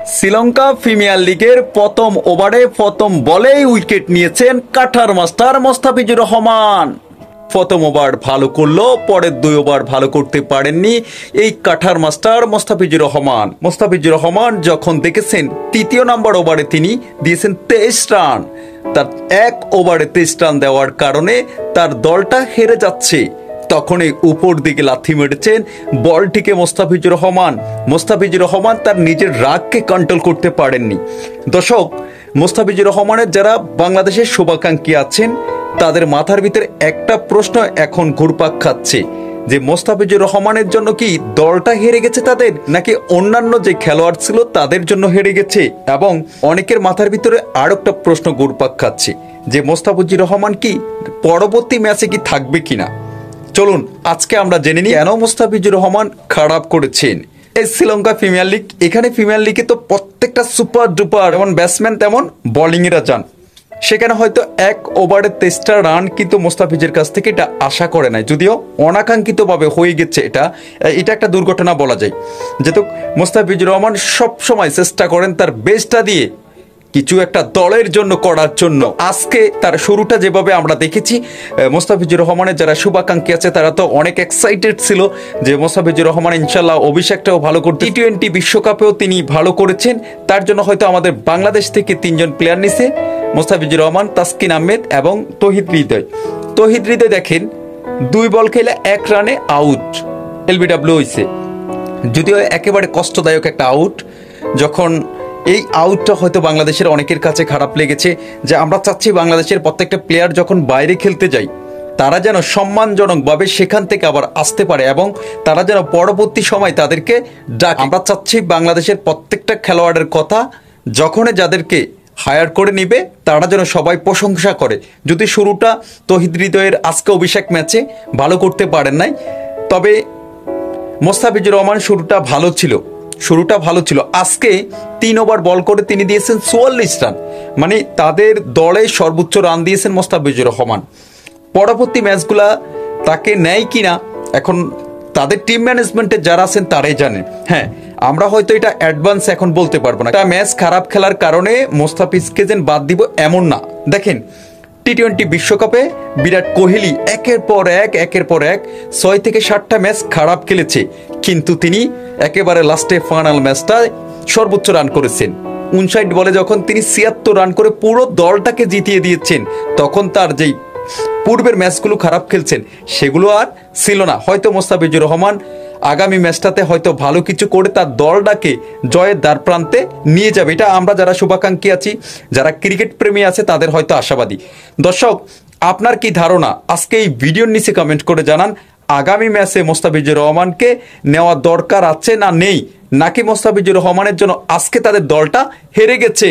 Sri Lanka premier লিগের প্রথম ওভারে প্রথম বলেই উইকেট নিয়েছেন কাঠার মাস্টার মোস্তাফিজুর রহমান। প্রথম ওভার ভালো করলো, পরের 2 ওভার ভালো করতে পারেননি এই কাঠার মাস্টার মোস্তাফিজুর রহমান। মোস্তাফিজুর রহমান যখন দেখেছেন 3য় নাম্বার ওভারে তিনি দিয়েছেন 23 রান, তার 1 ওভারে 23 রান দেওয়ার কারণে তার দলটা হেরে যাচ্ছে। তখনই উপর দিকে লাথি মেরেছেন বলটিকে মোস্তাফিজুর রহমান। মোস্তাফিজুর রহমান তার নিজের রাগকে কন্ট্রোল করতে পারেননি। দর্শক, মোস্তাফিজুর রহমানের যারা বাংলাদেশের শুভাকাঙ্ক্ষী আছেন তাদের মাথার ভিতরে একটা প্রশ্ন এখন ঘুরপাক খাচ্ছে যে মোস্তাফিজুর রহমানের জন্য কি দলটা হেরে গেছে তাদের, নাকি অন্যান্য যে খেলোয়াড় ছিল তাদের জন্য হেরে গেছে। এবং অনেকের মাথার ভিতরে আরো একটা প্রশ্ন ঘুরপাক খাচ্ছে যে মোস্তাফিজুর রহমান কি পরবর্তী ম্যাচে কি থাকবে কিনা। চলুন আজকে আমরা জেনে নিই কেন মোস্তাফিজুর রহমান খারাপ করেছেন এই শ্রীলঙ্কা প্রিমিয়ার লিগ। এখানে প্রিমিয়ার লিগে তো প্রত্যেকটা সুপার ডুপার যেমন ব্যাটসম্যান তেমন বোলিংয়েরা যান, সেখানে হয়তো 1 ওভারে 23টা রান কিন্তু মোস্তাফিজের কাছ থেকে এটা আশা করে নাই, যদিও অনাকাঙ্ক্ষিতভাবে হয়ে গেছে। এটা একটা দুর্ঘটনা বলা যায়। যেহেতু মোস্তাফিজুর রহমান সবসময় চেষ্টা করেন তার বেস্টটা দিয়ে কিছু একটা দলের জন্য করার জন্য। আজকে তার শুরুটা যেভাবে আমরা দেখেছি, মোস্তাফিজুর রহমানের যারা শুভাকাঙ্ক্ষী আছে তারা তো অনেক এক্সাইটেড ছিল যে মোস্তাফিজুর রহমান ইনশাল্লাহ অভিষেকটাও ভালো করতে, T20 বিশ্বকাপেও তিনি ভালো করেছেন। তার জন্য হয়তো আমাদের বাংলাদেশ থেকে 3 জন প্লেয়ার নিছে, মোস্তাফিজুর রহমান, তাসকিন আহমেদ এবং তৌহিদ হৃদয়। তৌহিদ হৃদয় দেখেন 2 বল খেলে 1 রানে আউট, LBW হয়েছে, যদিও একেবারে কষ্টদায়ক একটা আউট। যখন এই আউটটা হয়তো বাংলাদেশের অনেকের কাছে খারাপ লেগেছে, যে আমরা চাচ্ছি বাংলাদেশের প্রত্যেকটা প্লেয়ার যখন বাইরে খেলতে যায় তারা যেন সম্মানজনকভাবে সেখান থেকে আবার আসতে পারে এবং তারা যেন পরবর্তী সময় তাদেরকে ডাকে। আমরা চাচ্ছি বাংলাদেশের প্রত্যেকটা খেলোয়াড়ের কথা যখনই যাদেরকে হায়ার করে নিবে তারা যেন সবাই প্রশংসা করে। যদি শুরুটা তৌহিদ হৃদয়ের আজকে অভিষেক ম্যাচে ভালো করতে পারেন নাই, তবে মোস্তাফিজুর রহমান শুরুটা ভালো ছিল। আজকে 3 ওভার বল করে তিনি দিয়েছেন 44 রান, মানে তাদের দলে সর্বোচ্চ রান দিয়েছেন মোস্তাফিজুর রহমান। পরবর্তী ম্যাচগুলা তাকে নেয় কিনা এখন তাদের টিম ম্যানেজমেন্টে যারা আছেন তারাই জানেন। হ্যাঁ, আমরা হয়তো এটা অ্যাডভান্স এখন বলতে পারবো না। একটা ম্যাচ খারাপ খেলার কারণে মোস্তাফিজকে যেন বাদ দিব এমন না। দেখেন T20 বিশ্বকাপে বিরাট কোহলি একের পর এক 6 থেকে 7টা ম্যাচ খারাপ খেলেছে, কিন্তু তিনি একেবারে লাস্টে ফাইনাল ম্যাচটায় সর্বোচ্চ রান করেছেন। 59 বলে যখন তিনি 76 রান করে পুরো দলটাকে জিতিয়ে দিয়েছেন, তখন তার যেই পূর্বের ম্যাচগুলো খারাপ খেলছেন সেগুলো আর ছিল না। হয়তো মোস্তাফিজুর রহমান আগামী ম্যাচটাতে হয়তো ভালো কিছু করে তার দলটাকে জয়ের দ্বার প্রান্তে নিয়ে যাবে, এটা আমরা যারা শুভাকাঙ্ক্ষী আছি, যারা ক্রিকেট প্রেমী আছে তাদের হয়তো আশাবাদী। দর্শক, আপনার কি ধারণা আজকে এই ভিডিওর নিচে কমেন্ট করে জানান, আগামী ম্যাচে মোস্তাফিজুর রহমানকে নেওয়া দরকার আছে না নেই, নাকি মোস্তাফিজুর রহমানের জন্য আজকে তাদের দলটা হেরে গেছে।